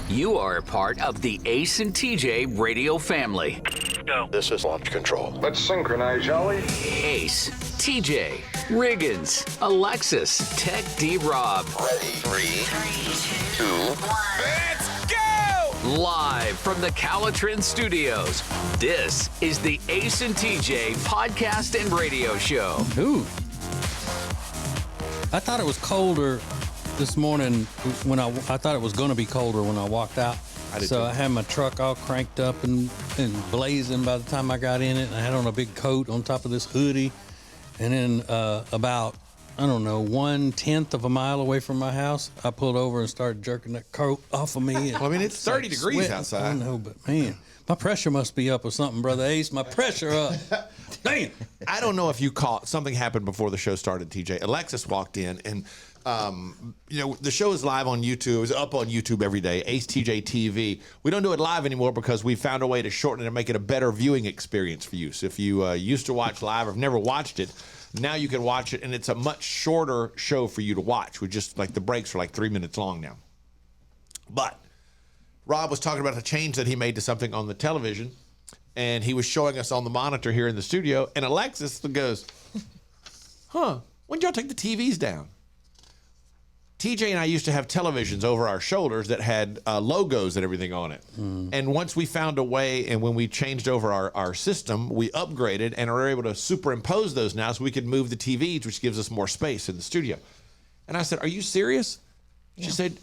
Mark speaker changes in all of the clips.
Speaker 1: You are a part of the Ace and TJ radio family.
Speaker 2: Go. This is launch control.
Speaker 3: Let's synchronize, shall we?
Speaker 1: Ace, TJ, Riggins, Alexis, Tech D-Rob.
Speaker 2: Ready. 3, 2, 1.
Speaker 1: Let's go! Live from the Calitrin Studios, this is the Ace and TJ podcast and radio show.
Speaker 4: Ooh. I thought it was colder this morning when I thought it was going to be colder when I walked out. I had my truck all cranked up and blazing by the time I got in it. And I had on a big coat on top of this hoodie. And then about, 1/10 of a mile away from my house, I pulled over and started jerking that coat off of me.
Speaker 5: Well, I mean, it's 30 degrees
Speaker 4: sweating.
Speaker 5: outside.
Speaker 4: I know, but man, my pressure must be up or something, Brother Ace. My pressure up. Damn.
Speaker 5: I don't know if you caught something happened before the show started, TJ. Alexis walked in and the show is live on YouTube. It's up on YouTube every day, Ace TJ TV. We don't do it live anymore because we found a way to shorten it and make it a better viewing experience for you. So if you used to watch live or have never watched it, now you can watch it, and it's a much shorter show for you to watch. We just, the breaks are 3 minutes long now. But Rob was talking about the change that he made to something on the television, and he was showing us on the monitor here in the studio, and Alexis goes, when did y'all take the TVs down? TJ and I used to have televisions over our shoulders that had logos and everything on it. And once we found a way, and when we changed over our system, we upgraded and are able to superimpose those now so we can move the TVs, which gives us more space in the studio. And I said, are you serious? Yeah. She said,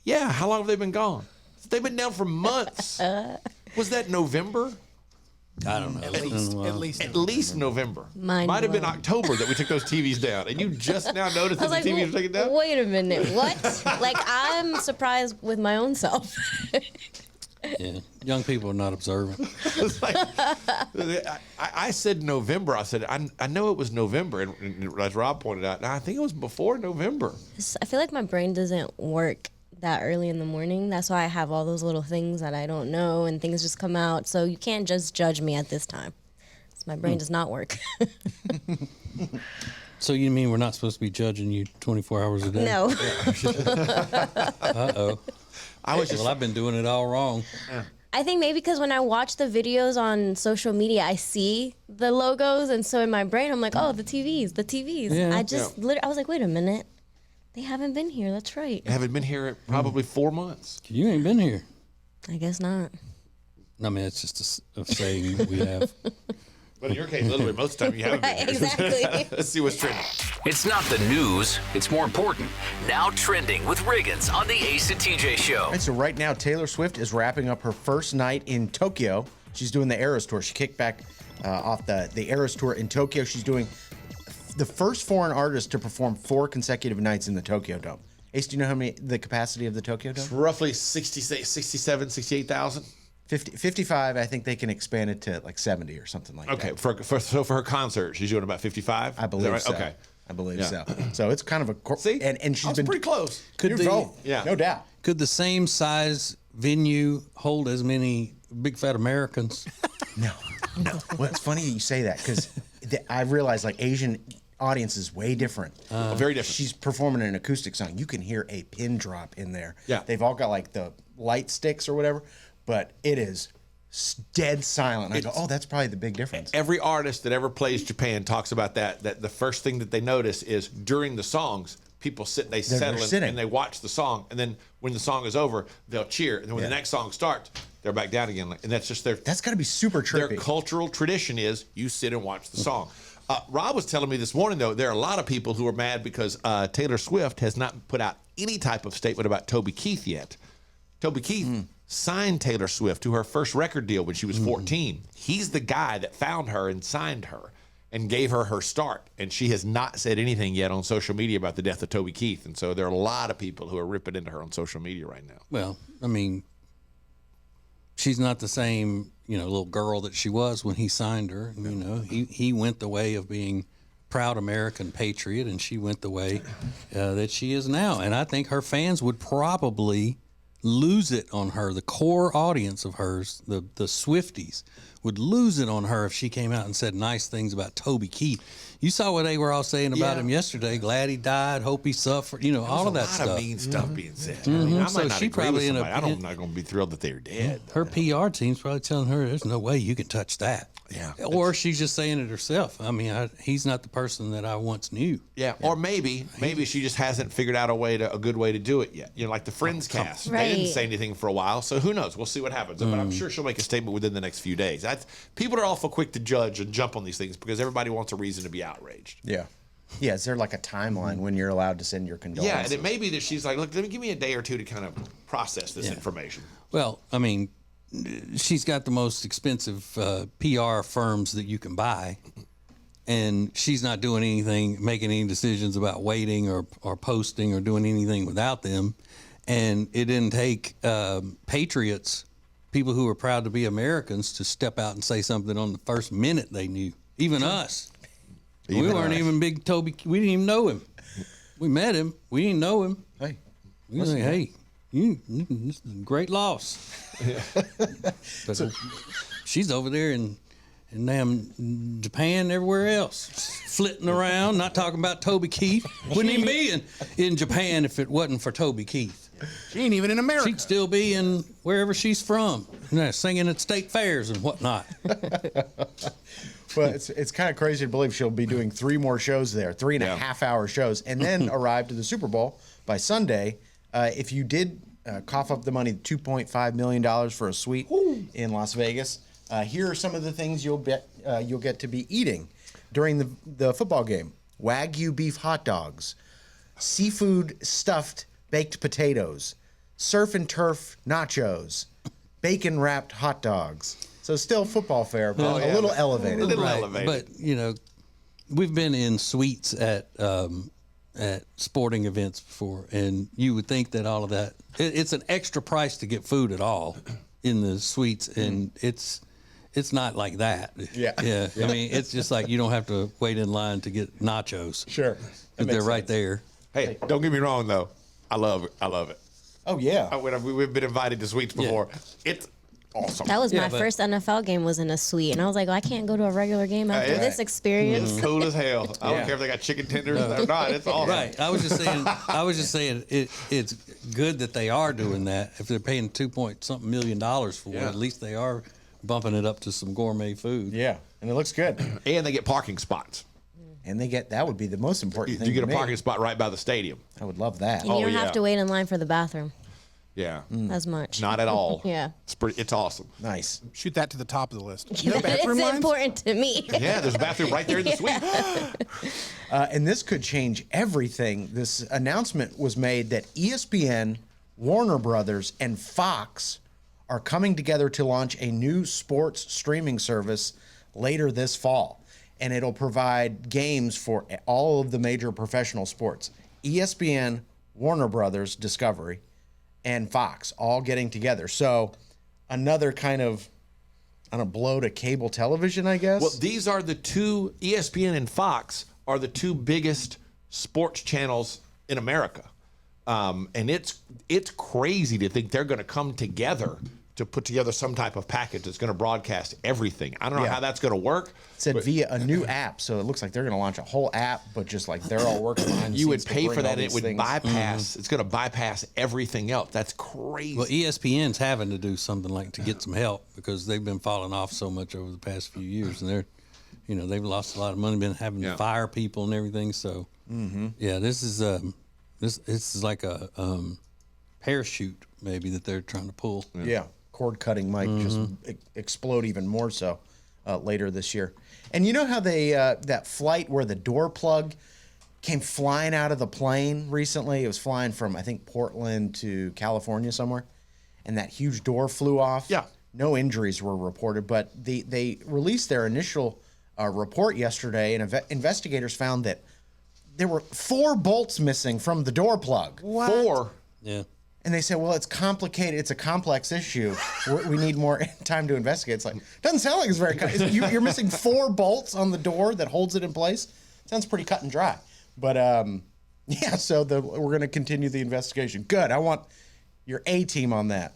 Speaker 5: yeah, how long have they been gone? I said, they've been down for months. Was that November?
Speaker 4: I don't know.
Speaker 5: At least November. Might have been October that we took those TVs down, and you just now noticed that the TVs were taken down?
Speaker 6: Wait a minute, what? I'm surprised with my own self.
Speaker 4: Yeah, young people are not observant.
Speaker 5: I said November. I said, I know it was November, and as Rob pointed out, I think it was before November.
Speaker 6: I feel like my brain doesn't work that early in the morning. That's why I have all those little things that I don't know, and things just come out. So you can't just judge me at this time. My brain does not work.
Speaker 4: So you mean we're not supposed to be judging you 24 hours a day?
Speaker 6: No.
Speaker 4: Uh-oh. I've been doing it all wrong.
Speaker 6: I think maybe because when I watch the videos on social media, I see the logos, and so in my brain, I'm like, oh, the TVs.
Speaker 4: Yeah.
Speaker 6: I was like, wait a minute. They haven't been here. That's right.
Speaker 5: They haven't been here at probably 4 months.
Speaker 4: You ain't been here.
Speaker 6: I guess not.
Speaker 4: I mean, it's just a saying that we have.
Speaker 5: But in your case, literally, most of the time you haven't been here.
Speaker 6: Exactly.
Speaker 5: Let's see what's trending.
Speaker 1: It's not the news, it's more important. Now trending with Riggins on the Ace and TJ show.
Speaker 7: All right, so right now, Taylor Swift is wrapping up her first night in Tokyo. She's doing the Eras Tour. She kicked back off the Eras Tour in Tokyo. She's doing the first foreign artist to perform 4 consecutive nights in the Tokyo Dome. Ace, do you know the capacity of the Tokyo Dome?
Speaker 5: It's roughly 67, 68,000.
Speaker 7: 55, I think they can expand it to 70 or something like that.
Speaker 5: Okay, so for her concert, she's doing about 55?
Speaker 7: I believe so.
Speaker 5: Okay.
Speaker 7: I believe so. So it's kind of a...
Speaker 5: See?
Speaker 7: And she's been...
Speaker 5: pretty close.
Speaker 7: No doubt.
Speaker 4: Could the same size venue hold as many big fat Americans?
Speaker 7: No. Well, it's funny you say that because I realize Asian audience is way different.
Speaker 5: Very different.
Speaker 7: She's performing an acoustic song. You can hear a pin drop in there.
Speaker 5: Yeah.
Speaker 7: They've all got the light sticks or whatever, but it is dead silent. I go, oh, that's probably the big difference.
Speaker 5: Every artist that ever plays Japan talks about that the first thing that they notice is during the songs, people settle in and they watch the song, and then when the song is over, they'll cheer, and then when the next song starts, they're back down again, and that's just
Speaker 7: That's got to be super trippy.
Speaker 5: Their cultural tradition is you sit and watch the song. Rob was telling me this morning, though, there are a lot of people who are mad because Taylor Swift has not put out any type of statement about Toby Keith yet. Toby Keith signed Taylor Swift to her first record deal when she was 14. He's the guy that found her and signed her and gave her her start. And she has not said anything yet on social media about the death of Toby Keith. And so there are a lot of people who are ripping into her on social media right now.
Speaker 4: Well, I mean, she's not the same, little girl that she was when he signed her. He went the way of being proud American patriot, and she went the way that she is now. And I think her fans would probably lose it on her. The core audience of hers, the Swifties, would lose it on her if she came out and said nice things about Toby Keith. You saw what they were all saying about him yesterday. Glad he died. Hope he suffered. You know, all of that stuff.
Speaker 5: A lot of mean stuff being said. I mean, I might
Speaker 4: So
Speaker 5: not
Speaker 4: she
Speaker 5: agree
Speaker 4: probably
Speaker 5: with
Speaker 4: in a-
Speaker 5: somebody. I'm not going to be thrilled that they're dead.
Speaker 4: Her PR team's probably telling her, "There's no way you can touch that."
Speaker 5: Yeah.
Speaker 4: Or she's just saying it herself. I mean, he's not the person that I once knew.
Speaker 5: Yeah, or maybe she just hasn't figured out a good way to do it yet. You know, like the Friends cast, they didn't
Speaker 6: Right.
Speaker 5: say anything for a while, so who knows? We'll see what happens. But I'm sure she'll make a statement within the next few days. People are awful quick to judge and jump on these things because everybody wants a reason to be outraged.
Speaker 7: Yeah. Yeah, is there like a timeline when you're allowed to send your condolences?
Speaker 5: Yeah, and it may be that she's like, look, give me a day or two to kind of process this information.
Speaker 4: Well, I mean, she's got the most expensive PR firms that you can buy, and she's not doing anything, making any decisions about waiting or posting or doing anything without them. And it didn't take patriots, people who were proud to be Americans, to step out and say something on the first minute they knew. Even us. We weren't even big Toby. We didn't even know him. We met him. We didn't know him.
Speaker 7: Hey.
Speaker 4: We were like, hey, this is a great loss. But she's over there in damn Japan, everywhere else, flitting around, not talking about Toby Keith. Wouldn't even be in Japan if it wasn't for Toby Keith.
Speaker 3: She ain't even in America.
Speaker 4: She'd still be in wherever she's from, singing at state fairs and whatnot.
Speaker 7: Well, it's kind of crazy to believe she'll be doing 3 more shows there, 3.5-hour shows, and then arrive to the Super Bowl by Sunday. If you did cough up the money, $2.5 million for a suite in Las Vegas, here are some of the things you'll get to be eating during the football game: Wagyu beef hot dogs, seafood stuffed baked potatoes, surf and turf nachos, bacon wrapped hot dogs. So still football fare, but a little elevated.
Speaker 5: A little
Speaker 4: Right,
Speaker 5: elevated.
Speaker 4: but we've been in suites at sporting events before, and you would think that all of that it's an extra price to get food at all in the suites, and it's not like that.
Speaker 7: Yeah.
Speaker 4: I mean, it's just like you don't have to wait in line to get nachos.
Speaker 7: Sure. That
Speaker 4: They're
Speaker 7: makes
Speaker 4: right
Speaker 7: sense.
Speaker 4: there.
Speaker 5: Hey, don't get me wrong though. I love it.
Speaker 7: Oh, yeah.
Speaker 5: We've been invited to suites before. It's awesome.
Speaker 6: That was my
Speaker 4: but-
Speaker 6: first NFL game was in a suite, and I was like, well, I can't go to a regular game after
Speaker 5: Yeah.
Speaker 6: this experience.
Speaker 5: It's cool as hell. I don't
Speaker 7: Yeah.
Speaker 5: care if they got chicken tenders or not. It's awesome.
Speaker 4: Right. I was just saying it's good that they are doing that. If they're paying $2-something million for it,
Speaker 5: Yeah.
Speaker 4: at least they are bumping it up to some gourmet food.
Speaker 7: Yeah, and it looks good.
Speaker 5: And they get parking spots.
Speaker 7: And that would be the most important thing
Speaker 5: You get
Speaker 7: to
Speaker 5: a
Speaker 7: me.
Speaker 5: parking spot right by the stadium.
Speaker 7: I would love that.
Speaker 6: And you don't
Speaker 5: yeah.
Speaker 6: have to wait in line for the bathroom
Speaker 5: Yeah.
Speaker 6: as much.
Speaker 5: Not at all.
Speaker 6: Yeah.
Speaker 5: It's awesome.
Speaker 7: Nice.
Speaker 3: Shoot that to the top of the list.
Speaker 6: it's
Speaker 3: No bathroom lines?
Speaker 6: important to me.
Speaker 5: Yeah, there's a bathroom right there in the suite.
Speaker 7: And this could change everything. This announcement was made that ESPN, Warner Brothers, and Fox are coming together to launch a new sports streaming service later this fall. And it'll provide games for all of the major professional sports. ESPN, Warner Brothers, Discovery, and Fox all getting together. So another kind of, blow to cable television, I guess.
Speaker 5: Well, these are the two, ESPN and Fox are the two biggest sports channels in America. And it's crazy to think they're going to come together to put together some type of package that's going to broadcast everything. I don't know how that's going to work.
Speaker 7: It said via a new app, so it looks like they're going to launch a whole app, but just like they're all working behind the
Speaker 5: You would
Speaker 7: scenes to
Speaker 5: pay
Speaker 7: bring
Speaker 5: for that,
Speaker 7: all
Speaker 5: and it
Speaker 7: these
Speaker 5: would
Speaker 7: things.
Speaker 5: bypass. It's going to bypass everything else. That's crazy.
Speaker 4: Well, ESPN's having to do something like to get some help because they've been falling off so much over the past few years, and they've lost a lot of money, been having to fire people and everything. So, yeah, this is like a parachute maybe that they're trying to pull.
Speaker 7: Yeah, cord cutting might just explode even more so later this year. And you know how they that flight where the door plug came flying out of the plane recently? It was flying from, I think, Portland to California somewhere, and that huge door flew off.
Speaker 5: Yeah.
Speaker 7: No injuries were reported, but they released their initial report yesterday, and investigators found that there were 4 bolts missing from the door plug.
Speaker 5: Four.
Speaker 4: Yeah.
Speaker 7: And they said, well, it's complicated. It's a complex issue. We need more time to investigate. It's like, doesn't sound like it's very you're missing 4 bolts on the door that holds it in place. Sounds pretty cut and dry. But, yeah, so we're going to continue the investigation. Good. I want your A team on that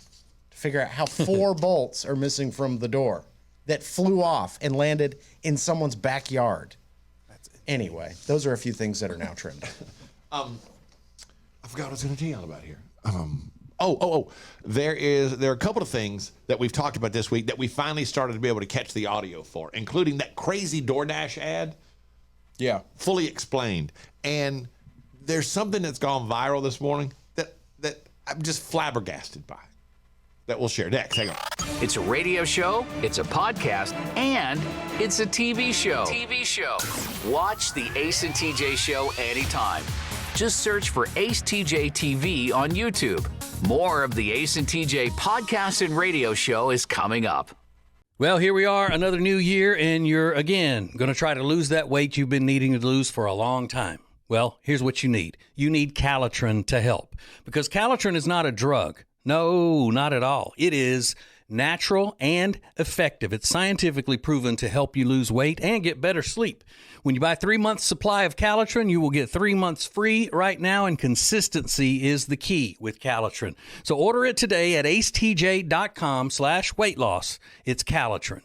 Speaker 7: to figure out how 4 bolts are missing from the door. that flew off and landed in someone's backyard. Anyway, those are a few things that are now trimmed.
Speaker 5: I forgot what I was going to tell you all about here. There are a couple of things that we've talked about this week that we finally started to be able to catch the audio for, including that crazy DoorDash ad.
Speaker 7: Yeah.
Speaker 5: Fully explained. And there's something that's gone viral this morning that I'm just flabbergasted by that we'll share next. Hang on.
Speaker 1: It's a radio show, it's a podcast, and it's a TV show. Watch the Ace and TJ show anytime. Just search for Ace TJ TV on YouTube. More of the Ace and TJ podcast and radio show is coming up.
Speaker 4: Well, here we are, another new year, and you're, again, going to try to lose that weight you've been needing to lose for a long time. Well, here's what you need. You need Calitrin to help, because Calitrin is not a drug. No, not at all. It is natural and effective. It's scientifically proven to help you lose weight and get better sleep. When you buy 3 months supply of Calitrin, you will get 3 months free right now, and consistency is the key with Calitrin. So order it today at acetj.com/weight loss. It's Calitrin.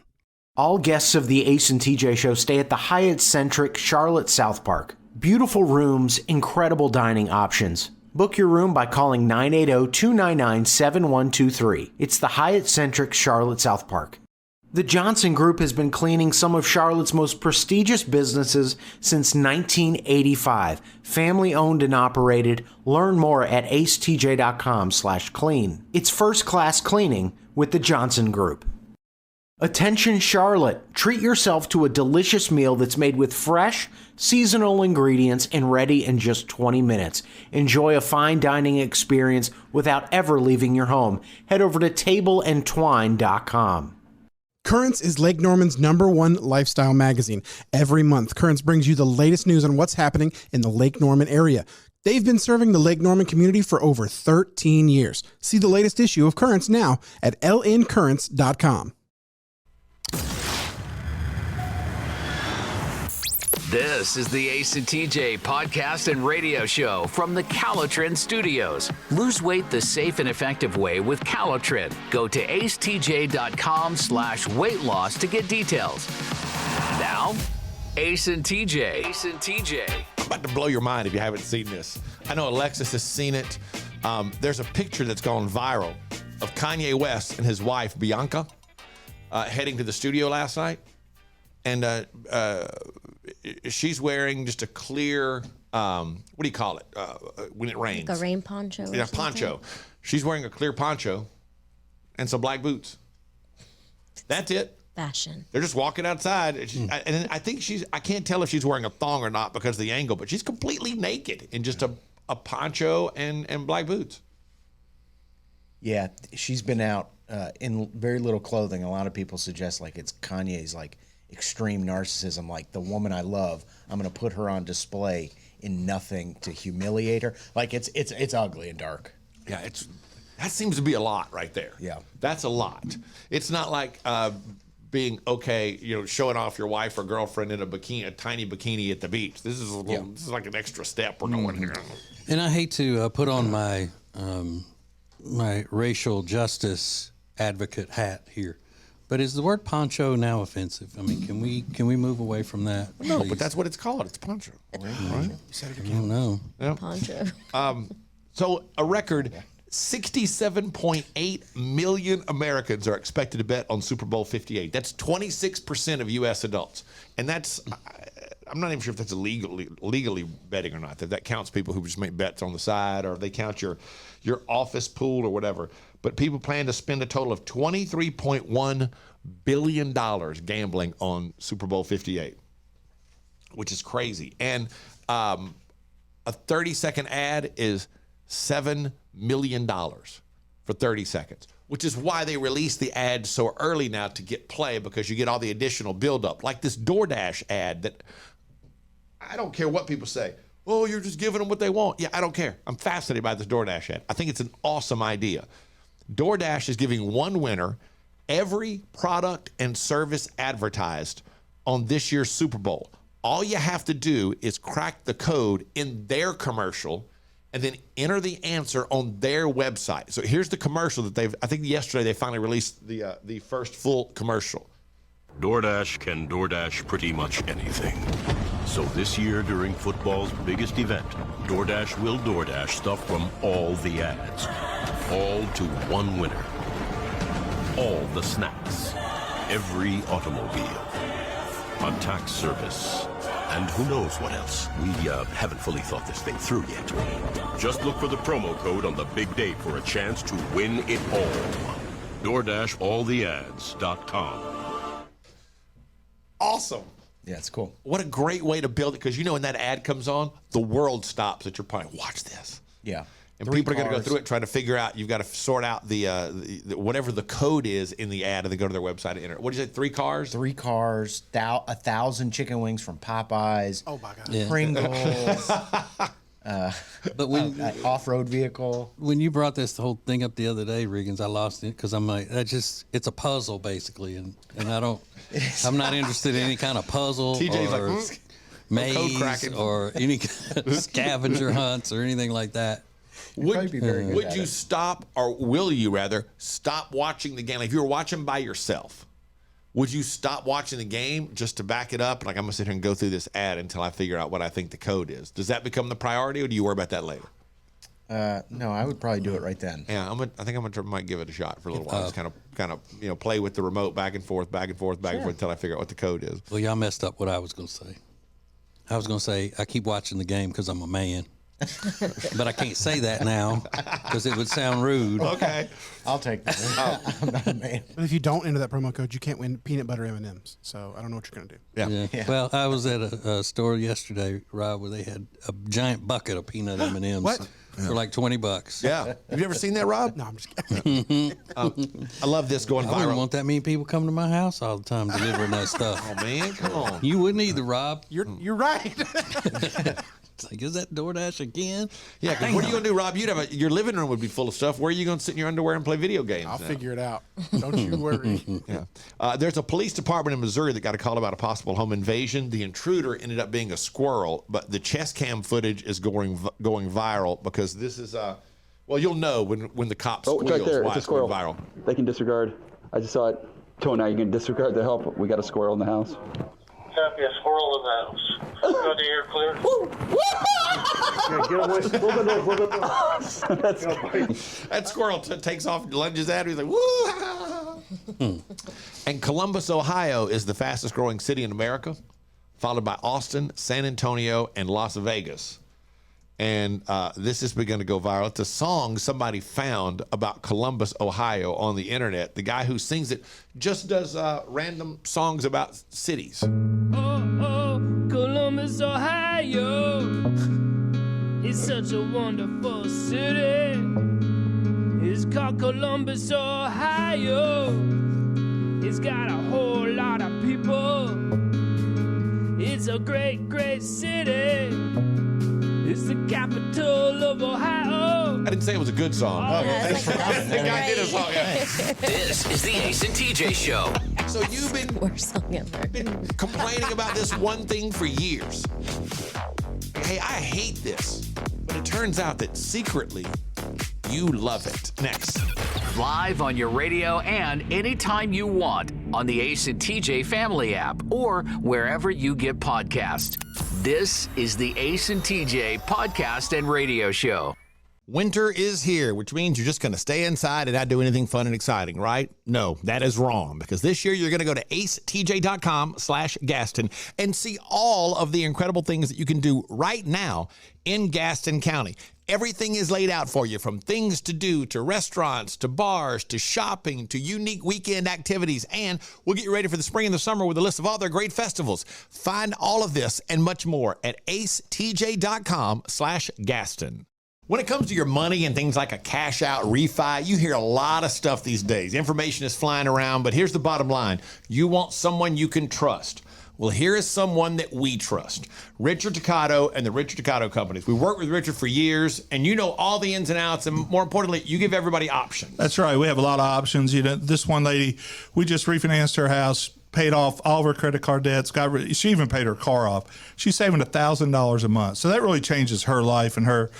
Speaker 8: All guests of the Ace and TJ show stay at the Hyatt-centric Charlotte South Park. Beautiful rooms, incredible dining options. Book your room by calling 980-299-7123. It's the Hyatt-centric Charlotte South Park. The Johnson Group has been cleaning some of Charlotte's most prestigious businesses since 1985. Family owned and operated. Learn more at acetj.com/clean. It's first class cleaning with the Johnson Group. Attention Charlotte, treat yourself to a delicious meal that's made with fresh, seasonal ingredients and ready in just 20 minutes. Enjoy a fine dining experience without ever leaving your home. Head over to tableandtwine.com.
Speaker 3: Currents is Lake Norman's #1 lifestyle magazine. Every month, Currents brings you the latest news on what's happening in the Lake Norman area. They've been serving the Lake Norman community for over 13 years. See the latest issue of Currents now at lncurrents.com.
Speaker 1: This is the Ace and TJ podcast and radio show from the Calitrin Studios. Lose weight the safe and effective way with Calitrin. Go to acetj.com/weight loss to get details. Now, Ace and TJ.
Speaker 5: I'm about to blow your mind if you haven't seen this. I know Alexis has seen it. There's a picture that's gone viral of Kanye West and his wife, Bianca, heading to the studio last night. And she's wearing just a clear, what do you call it when it rains?
Speaker 6: Like a rain poncho.
Speaker 5: Yeah, poncho. She's wearing a clear poncho and some black boots. That's it.
Speaker 6: Fashion.
Speaker 5: They're just walking outside. And I think I can't tell if she's wearing a thong or not because of the angle, but she's completely naked in just a poncho and black boots.
Speaker 7: Yeah, she's been out in very little clothing. A lot of people suggest like it's Kanye's like extreme narcissism, like the woman I love, I'm going to put her on display in nothing to humiliate her. Like it's ugly and dark.
Speaker 5: Yeah, that seems to be a lot right there.
Speaker 7: Yeah.
Speaker 5: That's a lot. It's not like being okay, showing off your wife or girlfriend in a tiny bikini at the beach. This is this is like an extra step we're going here.
Speaker 4: And I hate to put on my my racial justice advocate hat here, but is the word poncho now offensive? I mean, can we move away from that?
Speaker 5: No,
Speaker 4: please?
Speaker 5: but that's what it's called. It's poncho. Right? You said it
Speaker 4: I
Speaker 5: again.
Speaker 4: don't know.
Speaker 5: Yeah.
Speaker 6: Poncho.
Speaker 5: So a record 67.8 million Americans are expected to bet on Super Bowl 58. That's 26% of U.S. adults. And that's, I'm not even sure if that's legally betting or not, that counts people who just make bets on the side, or if they count your office pool or whatever. But people plan to spend a total of $23.1 billion gambling on Super Bowl 58, which is crazy. And a 30-second ad is $7 million for 30 seconds, which is why they release the ad so early now to get play, because you get all the additional buildup. Like this DoorDash ad that I don't care what people say. Oh, you're just giving them what they want. Yeah, I don't care. I'm fascinated by this DoorDash ad. I think it's an awesome idea. DoorDash is giving one winner every product and service advertised on this year's Super Bowl. All you have to do is crack the code in their commercial and then enter the answer on their website. So here's the commercial that I think yesterday they finally released the first full commercial.
Speaker 9: DoorDash can DoorDash pretty much anything. So this year, during football's biggest event, DoorDash will DoorDash stuff from all the ads. All to one winner. All the snacks. Every automobile. A tax service. And who knows what else. We haven't fully thought this thing through yet. Just look for the promo code on the big day for a chance to win it all. DoorDashAllTheAds.com.
Speaker 5: Awesome.
Speaker 7: Yeah, it's cool.
Speaker 5: What a great way to build it, because when that ad comes on, the world stops at your point. Watch this.
Speaker 7: Yeah.
Speaker 5: And people are going to go through it trying to figure out. You've got to sort out the whatever the code is in the ad, and then go to their website and enter it. What did you say? 3 cars?
Speaker 7: 3 cars, 1,000 chicken wings from Popeyes.
Speaker 3: Oh my God.
Speaker 4: Yeah.
Speaker 7: Pringles.
Speaker 4: But when
Speaker 7: Off-road vehicle.
Speaker 4: when you brought this whole thing up the other day, Riggins, I lost it because I'm like, it's a puzzle basically, and I'm not interested in any kind of puzzle
Speaker 5: TJ's
Speaker 4: or
Speaker 5: like, code
Speaker 4: maze
Speaker 5: cracking.
Speaker 4: or any kind of scavenger hunts or anything like that.
Speaker 5: Would
Speaker 7: be very good
Speaker 5: would
Speaker 7: at
Speaker 5: you
Speaker 7: it.
Speaker 5: stop, or will you rather stop watching the game? Like if you were watching by yourself, would you stop watching the game just to back it up? Like, I'm gonna sit here and go through this ad until I figure out what I think the code is. Does that become the priority, or do you worry about that later?
Speaker 7: No, I would probably do it right then.
Speaker 5: Yeah, I think might give it a shot for a little while. Just kind of play with the remote back and forth until I figure out what the code is.
Speaker 4: Well, y'all messed up what I was going to say. I was going to say I keep watching the game because I'm a man. But I can't say that now because it would sound rude.
Speaker 5: Okay.
Speaker 7: I'll take that. I'm not a man.
Speaker 3: But if you don't enter that promo code, you can't win peanut butter M&Ms. So I don't know what you're going to do.
Speaker 5: Yeah.
Speaker 4: Well, I was at a store yesterday, Rob, where they had a giant bucket of peanut M&Ms
Speaker 3: What?
Speaker 4: for like $20.
Speaker 5: Yeah. Have you ever seen that, Rob?
Speaker 3: No, I'm just kidding.
Speaker 5: I love this going
Speaker 4: I wouldn't
Speaker 5: viral.
Speaker 4: want that many people coming to my house all the time delivering that stuff.
Speaker 5: Oh man, come on.
Speaker 4: You wouldn't either, Rob.
Speaker 3: You're right.
Speaker 4: It's like, is that DoorDash again?
Speaker 5: Yeah, 'cause what are you gonna do, Rob? Your living room would be full of stuff. Where are you gonna sit in your underwear and play video games?
Speaker 3: I'll
Speaker 5: now?
Speaker 3: figure it out. Don't you worry.
Speaker 5: Yeah. There's a police department in Missouri that got a call about a possible home invasion. The intruder ended up being a squirrel, but the chest cam footage is going viral because this is well, you'll know when the cops
Speaker 10: Oh, it's right there. It's a
Speaker 5: going
Speaker 10: squirrel.
Speaker 5: viral.
Speaker 10: They can disregard. I just saw it. Tony, now you can disregard the help. We got a squirrel in the house.
Speaker 11: Copy, a squirrel in the house. Go to air clear.
Speaker 10: Get away.
Speaker 5: That squirrel takes off, lunges at him. He's like, woo! And Columbus, Ohio is the fastest growing city in America, followed by Austin, San Antonio, and Las Vegas. And this has begun to go viral. It's a song somebody found about Columbus, Ohio on the internet. The guy who sings it just does random songs about cities.
Speaker 12: Oh, Columbus, Ohio is such a wonderful city. It's called Columbus, Ohio. It's got a whole lot of people. It's a great, great city. It's the capital of Ohio.
Speaker 5: I didn't say it was a good song.
Speaker 6: Oh, yeah, it's like
Speaker 5: The guy did a song, yeah.
Speaker 1: This is the Ace and TJ Show.
Speaker 5: So you've been
Speaker 6: Worst song ever.
Speaker 5: complaining about this one thing for years. Hey, I hate this. But it turns out that secretly, you love it. Next.
Speaker 1: Live on your radio and anytime you want on the Ace and TJ Family app or wherever you get podcasts. This is the Ace and TJ Podcast and Radio Show.
Speaker 5: Winter is here, which means you're just going to stay inside and not do anything fun and exciting, right? No, that is wrong, because this year you're going to go to acetj.com/Gaston and see all of the incredible things that you can do right now in Gaston County. Everything is laid out for you, from things to do, to restaurants, to bars, to shopping, to unique weekend activities, and we'll get you ready for the spring and the summer with a list of all their great festivals. Find all of this and much more at acetj.com/Gaston. When it comes to your money and things like a cash out refi, you hear a lot of stuff these days. Information is flying around, but here's the bottom line. You want someone you can trust. Well, here is someone that we trust. Richard Toccato and the Richard Toccato Companies. We worked with Richard for years, and you know all the ins and outs, and more importantly, you give everybody options.
Speaker 13: That's right. We have a lot of options. You know, this one lady, we just refinanced her house, paid off all of her credit card debts. She even paid her car off. She's saving $1,000 a month. So that really changes her life and her,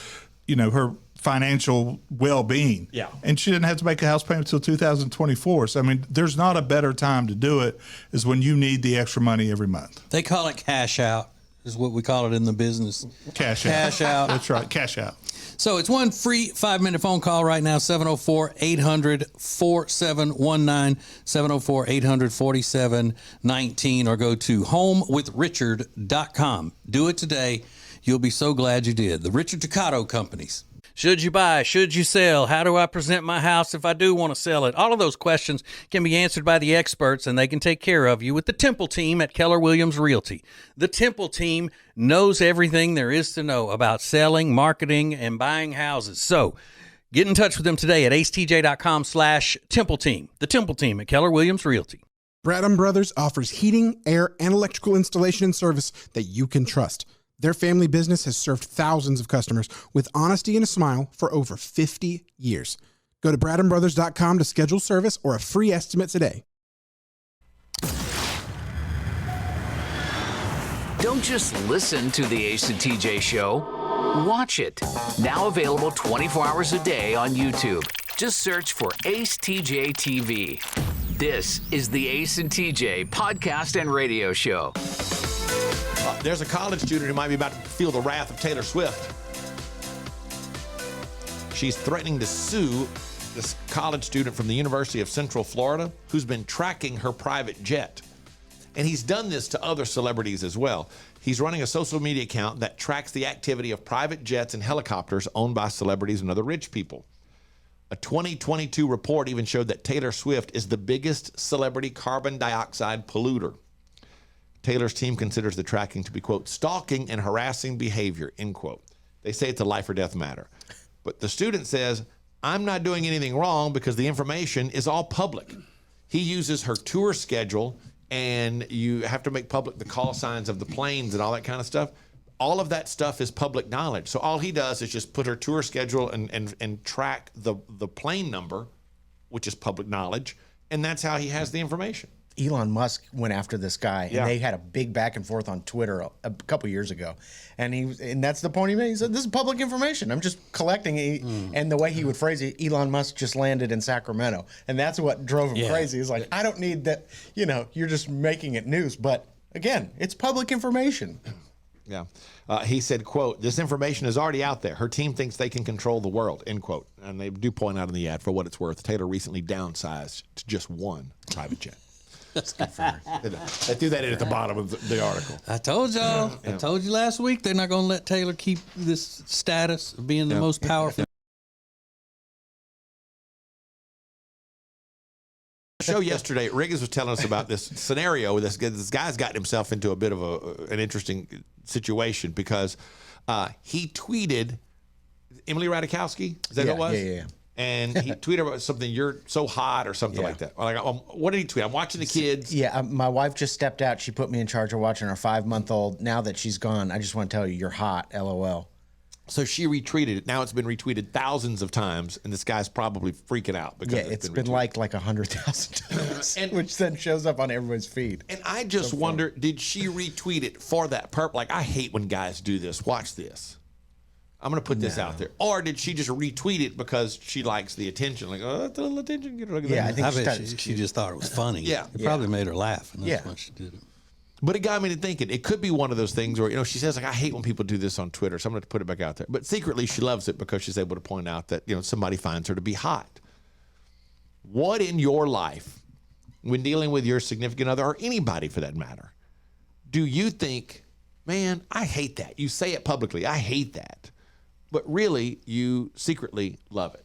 Speaker 13: you know, her financial well-being.
Speaker 5: Yeah.
Speaker 13: And she didn't have to make a house payment until 2024. So, I mean, there's not a better time to do it is when you need the extra money every month.
Speaker 4: They call it cash out, is what we call it in the business.
Speaker 13: Cash out.
Speaker 4: Cash out.
Speaker 13: That's right, cash out.
Speaker 4: So it's one free 5-minute phone call right now, 704-800-4719, 704-800-4719, or go to homewithrichard.com. Do it today. You'll be so glad you did. The Richard Ducato Companies. Should you buy? Should you sell? How do I present my house if I do want to sell it? All of those questions can be answered by the experts, and they can take care of you with the Temple team at Keller Williams Realty. The Temple team knows everything there is to know about selling, marketing, and buying houses. So get in touch with them today at acetj.com/Temple team. The Temple team at Keller Williams Realty.
Speaker 3: Bradham Brothers offers heating, air, and electrical installation and service that you can trust. Their family business has served thousands of customers with honesty and a smile for over 50 years. Go to bradhambrothers.com to schedule service or a free estimate today.
Speaker 1: Don't just listen to the Ace and TJ Show. Watch it. Now available 24 hours a day on YouTube. Just search for Ace TJ TV. This is the Ace and TJ podcast and radio show.
Speaker 5: There's a college student who might be about to feel the wrath of Taylor Swift. She's threatening to sue this college student from the University of Central Florida who's been tracking her private jet. And he's done this to other celebrities as well. He's running a social media account that tracks the activity of private jets and helicopters owned by celebrities and other rich people. A 2022 report even showed that Taylor Swift is the biggest celebrity carbon dioxide polluter. Taylor's team considers the tracking to be, quote, stalking and harassing behavior, end quote. They say it's a life or death matter. But the student says, I'm not doing anything wrong because the information is all public. He uses her tour schedule, and you have to make public the call signs of the planes and all that kind of stuff. All of that stuff is public knowledge. So all he does is just put her tour schedule and track the plane number, which is public knowledge, and that's how he has the information.
Speaker 7: Elon Musk went after this guy, and they had a big back and forth on Twitter a couple years ago. And that's the point he made. He said, this is public information. I'm just collecting it. And the way he would phrase it, Elon Musk just landed in Sacramento. And that's what drove him crazy. He's like, I don't need that. You know, you're just making it news. But again, it's public information.
Speaker 5: Yeah. He said, quote, this information is already out there. Her team thinks they can control the world, end quote. And they do point out in the ad, for what it's worth, Taylor recently downsized to just one private jet.
Speaker 7: That's good for her.
Speaker 5: They threw that in at the bottom of the article.
Speaker 4: I told y'all. I told you last week they're not going to let Taylor keep this status of being the most powerful.
Speaker 5: Show yesterday, Riggins was telling us about this scenario. This guy's gotten himself into a bit of an interesting situation because he tweeted Emily Ratajkowski. Is that who it was?
Speaker 7: Yeah.
Speaker 5: And he tweeted about something, you're so hot or something like that. Like, what did he tweet? I'm watching the kids.
Speaker 7: Yeah, my wife just stepped out. She put me in charge of watching our 5-month-old. Now that she's gone, I just want to tell you, you're hot, LOL.
Speaker 5: So she retweeted it. Now it's been retweeted thousands of times, and this guy's probably freaking out because
Speaker 7: it's been liked like 100,000 times, which then shows up on everyone's feed.
Speaker 5: And I just wonder, did she retweet it for that purpose? Like, I hate when guys do this. Watch this. I'm going to put this out there. Or did she just retweet it because she likes the attention? Like, oh, that's a little attention. Get her.
Speaker 7: Yeah, I think
Speaker 4: she just thought it was funny.
Speaker 5: Yeah.
Speaker 4: It probably made her laugh, and that's why she did it.
Speaker 5: But it got me to thinking, it could be one of those things where, she says, like, I hate when people do this on Twitter, so I'm going to put it back out there. But secretly, she loves it because she's able to point out that, somebody finds her to be hot. What in your life, when dealing with your significant other, or anybody for that matter, do you think, man, I hate that? You say it publicly, I hate that. But really, you secretly love it.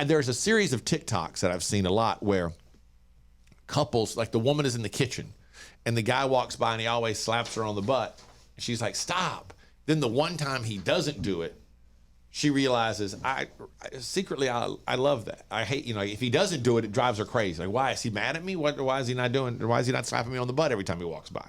Speaker 5: There's a series of TikToks that I've seen a lot where couples, like the woman is in the kitchen, and the guy walks by and he always slaps her on the butt. And she's like, stop. Then the one time he doesn't do it, she realizes, I secretly love that. I hate, if he doesn't do it, it drives her crazy. Like, why? Is he mad at me? Why is he not doing, why is he not slapping me on the butt every time he walks by?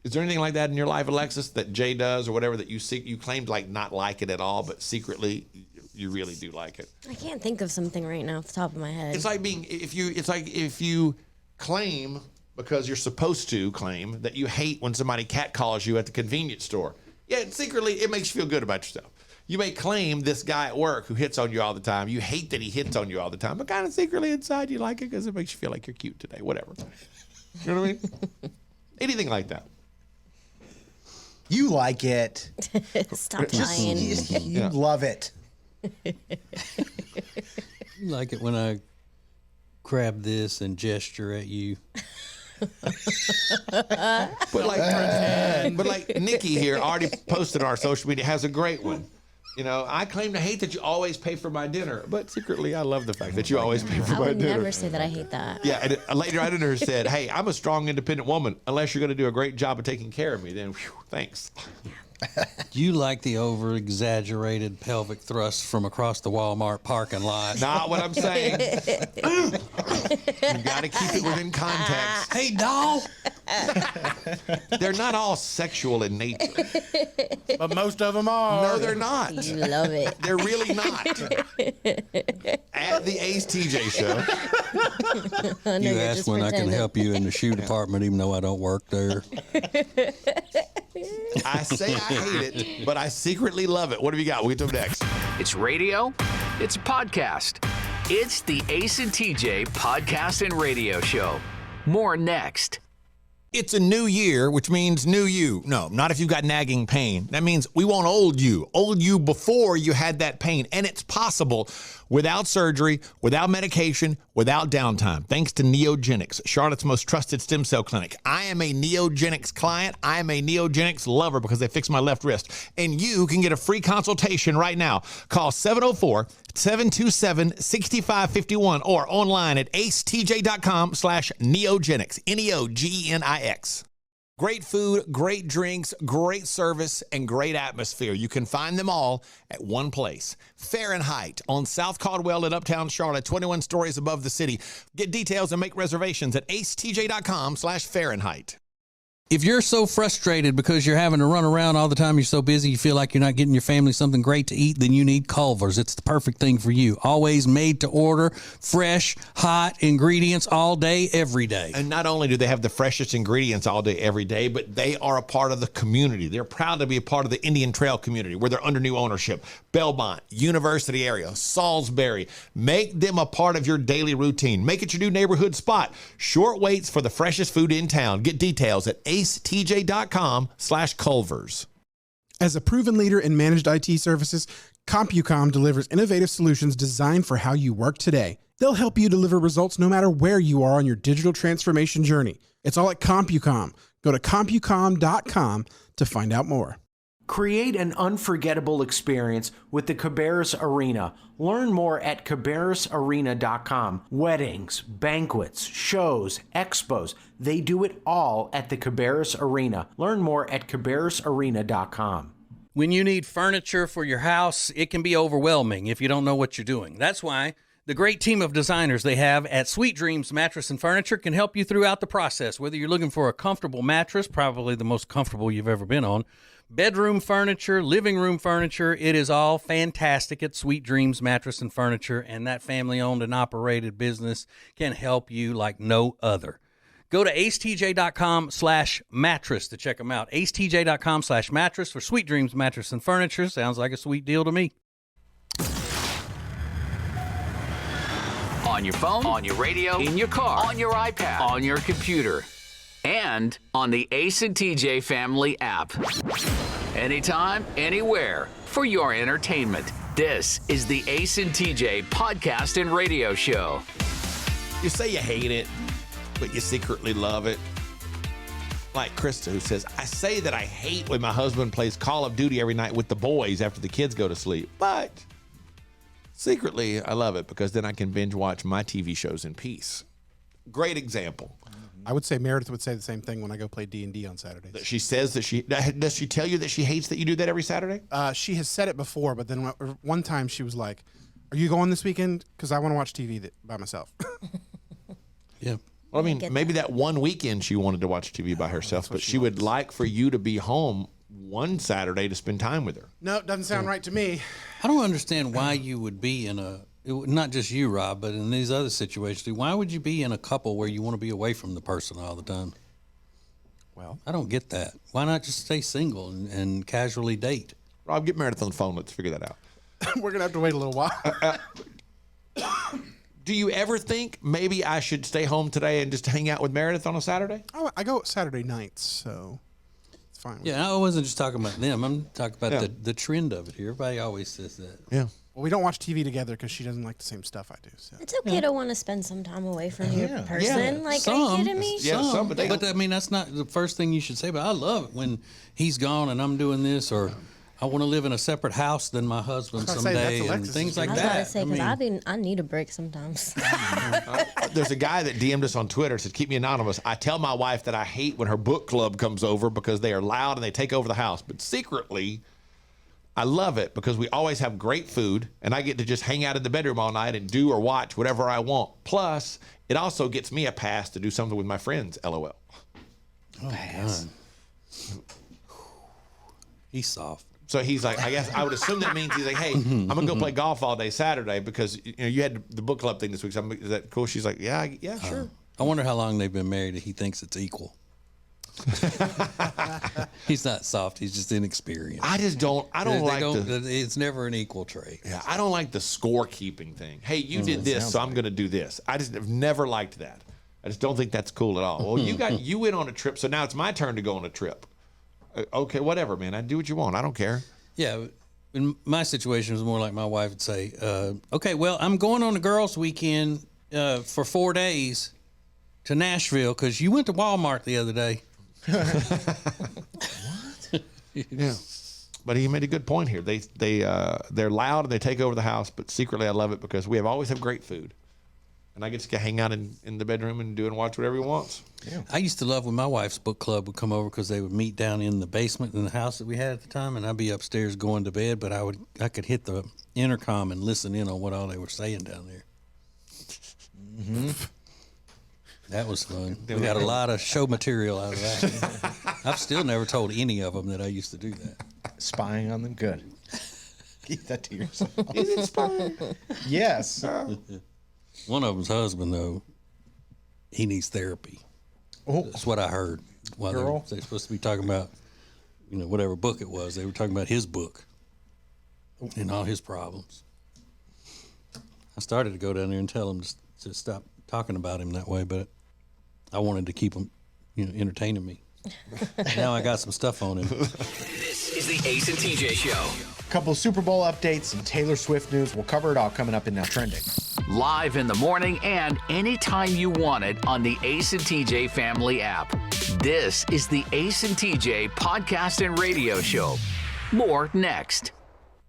Speaker 5: Is there anything like that in your life, Alexis, that Jay does or whatever that you claim to not like it at all, but secretly you really do like it?
Speaker 6: I can't think of something right now off the top of my head.
Speaker 5: It's like if you claim, because you're supposed to claim, that you hate when somebody catcalls you at the convenience store. Yeah, secretly it makes you feel good about yourself. You may claim this guy at work who hits on you all the time. You hate that he hits on you all the time, but kind of secretly inside you like it because it makes you feel like you're cute today. Whatever. You know what I mean? Anything like that.
Speaker 7: You like it.
Speaker 6: Stop lying.
Speaker 7: You love it.
Speaker 4: You like it when I grab this and gesture at you.
Speaker 5: But like Nikki here already posted on our social media, has a great one. You know, I claim to hate that you always pay for my dinner, but secretly I love the fact that you always pay for
Speaker 6: I
Speaker 5: my
Speaker 6: would
Speaker 5: dinner.
Speaker 6: never say that I hate that.
Speaker 5: Yeah, and a lady right under her said, "Hey, I'm a strong, independent woman. Unless you're going to do a great job of taking care of me, then whew, thanks."
Speaker 4: You like the over-exaggerated pelvic thrust from across the Walmart parking lot.
Speaker 5: Not what I'm saying. You got to keep it within context.
Speaker 4: Hey, doll.
Speaker 5: They're not all sexual in nature.
Speaker 7: But most of them are.
Speaker 5: No, they're not.
Speaker 6: You love it.
Speaker 5: They're really not. At the Ace TJ Show.
Speaker 4: You ask when I can help you in the shoe department, even though I don't work there.
Speaker 5: I say I hate it, but I secretly love it. What have you got? We'll get to them next.
Speaker 1: It's radio. It's a podcast. It's the Ace and TJ Podcast and Radio Show. More next.
Speaker 5: It's a new year, which means new you. No, not if you've got nagging pain. That means we want old you before you had that pain. And it's possible without surgery, without medication, without downtime, thanks to Neogenics, Charlotte's most trusted stem cell clinic. I am a Neogenics client. I am a Neogenics lover because they fixed my left wrist. And you can get a free consultation right now. Call 704-727-6551 or online at acetj.com/neogenics, Neogenics. Great food, great drinks, great service, and great atmosphere. You can find them all at one place. Fahrenheit on South Caldwell in Uptown Charlotte, 21 stories above the city. Get details and make reservations at acetj.com/Fahrenheit.
Speaker 4: If you're so frustrated because you're having to run around all the time, you're so busy, you feel like you're not getting your family something great to eat, then you need Culver's. It's the perfect thing for you. Always made to order, fresh, hot ingredients all day, every day.
Speaker 5: And not only do they have the freshest ingredients all day, every day, but they are a part of the community. They're proud to be a part of the Indian Trail community where they're under new ownership. Belmont, University area, Salisbury. Make them a part of your daily routine. Make it your new neighborhood spot. Short waits for the freshest food in town. Get details at acetj.com/Culver's.
Speaker 3: As a proven leader in managed IT services, CompuCom delivers innovative solutions designed for how you work today. They'll help you deliver results no matter where you are on your digital transformation journey. It's all at CompuCom. Go to CompuCom.com to find out more.
Speaker 8: Create an unforgettable experience with the Cabarrus Arena. Learn more at cabarrusarena.com. Weddings, banquets, shows, expos, they do it all at the Cabarrus Arena. Learn more at cabarrusarena.com.
Speaker 4: When you need furniture for your house, it can be overwhelming if you don't know what you're doing. That's why the great team of designers they have at Sweet Dreams Mattress and Furniture can help you throughout the process. Whether you're looking for a comfortable mattress, probably the most comfortable you've ever been on, bedroom furniture, living room furniture, it is all fantastic at Sweet Dreams Mattress and Furniture, and that family-owned and operated business can help you like no other. Go to acetj.com/mattress to check them out. acetj.com/mattress for Sweet Dreams Mattress and Furniture. Sounds like a sweet deal to me.
Speaker 1: On your phone, on your radio, in your car, on your iPad, on your computer, and on the Ace and TJ Family app. Anytime, anywhere, for your entertainment. This is the Ace and TJ Podcast and Radio Show.
Speaker 5: You say you hate it, but you secretly love it. Like Krista, who says, I say that I hate when my husband plays Call of Duty every night with the boys after the kids go to sleep, but secretly I love it because then I can binge watch my TV shows in peace. Great example.
Speaker 3: I would say Meredith would say the same thing when I go play D&D on Saturdays.
Speaker 5: That she says that does she tell you that she hates that you do that every Saturday?
Speaker 3: She has said it before, but then one time she was like, are you going this weekend? Because I want to watch TV by myself.
Speaker 4: Yeah.
Speaker 5: Well, I mean, maybe that one weekend she wanted to watch TV by herself, but she would like for you to be home one Saturday to spend time with her.
Speaker 3: No, it doesn't sound right to me.
Speaker 4: I don't understand why you would be in not just you, Rob, but in these other situations, why would you be in a couple where you want to be away from the person all the time?
Speaker 3: Well,
Speaker 4: I don't get that. Why not just stay single and casually date?
Speaker 5: Rob, get Meredith on the phone. Let's figure that out.
Speaker 3: We're gonna have to wait a little while.
Speaker 5: Do you ever think maybe I should stay home today and just hang out with Meredith on a Saturday?
Speaker 3: Oh, I go Saturday nights, so it's fine.
Speaker 4: Yeah, I wasn't just talking about them. I'm talking about the trend of it here. Everybody always says that.
Speaker 5: Yeah.
Speaker 3: Well, we don't watch TV together because she doesn't like the same stuff I do. So.
Speaker 6: It's okay to want to spend some time away from your person.
Speaker 4: Yeah.
Speaker 6: Like, are you kidding me?
Speaker 4: Some, but I mean, that's not the first thing you should say. But I love it when he's gone and I'm doing this, or I want to live in a separate house than my husband someday, and things like
Speaker 6: I was
Speaker 4: that.
Speaker 6: about to say, because I need a break sometimes.
Speaker 5: There's a guy that DM'd us on Twitter, said, keep me anonymous. I tell my wife that I hate when her book club comes over because they are loud and they take over the house. But secretly, I love it because we always have great food and I get to just hang out in the bedroom all night and do or watch whatever I want. Plus, it also gets me a pass to do something with my friends, LOL.
Speaker 4: Oh, pass. He's soft.
Speaker 5: So he's like, I guess I would assume that means he's like, hey, I'm gonna go play golf all day Saturday because you had the book club thing this week. So is that cool? She's like, yeah, sure.
Speaker 4: I wonder how long they've been married. He thinks it's equal. He's not soft. He's just inexperienced.
Speaker 5: I don't like
Speaker 4: it's never an equal trade.
Speaker 5: Yeah, I don't like the scorekeeping thing. Hey, you did this, so I'm going to do this. I just have never liked that. I just don't think that's cool at all. Well, you went on a trip, so now it's my turn to go on a trip. Okay, whatever, man. I do what you want. I don't care.
Speaker 4: Yeah, in my situation, it was more like my wife would say, okay, well, I'm going on a girls' weekend for 4 days to Nashville because you went to Walmart the other day.
Speaker 5: What? Yeah. But he made a good point here. They're loud and they take over the house, but secretly I love it because we always have great food. And I get to hang out in the bedroom and do and watch whatever he wants.
Speaker 4: Yeah. I used to love when my wife's book club would come over because they would meet down in the basement in the house that we had at the time, and I'd be upstairs going to bed, but I could hit the intercom and listen in on what all they were saying down there. Mm-hmm. That was fun. We got a lot of show material out of that. I've still never told any of them that I used to do that.
Speaker 7: Spying on them, good. Keep that to yourself.
Speaker 5: Is it spying?
Speaker 7: Yes.
Speaker 4: One of them's husband, though, he needs therapy.
Speaker 7: Oh.
Speaker 4: That's what I heard. While they're supposed to be talking about, whatever book it was. They were talking about his book and all his problems. I started to go down there and tell him to stop talking about him that way, but I wanted to keep him, entertaining me. Now I got some stuff on him.
Speaker 1: This is the Ace and TJ Show.
Speaker 7: A couple of Super Bowl updates and Taylor Swift news. We'll cover it all coming up in Now Trending.
Speaker 1: Live in the morning and anytime you want it on the Ace and TJ family app. This is the Ace and TJ podcast and radio show. More next.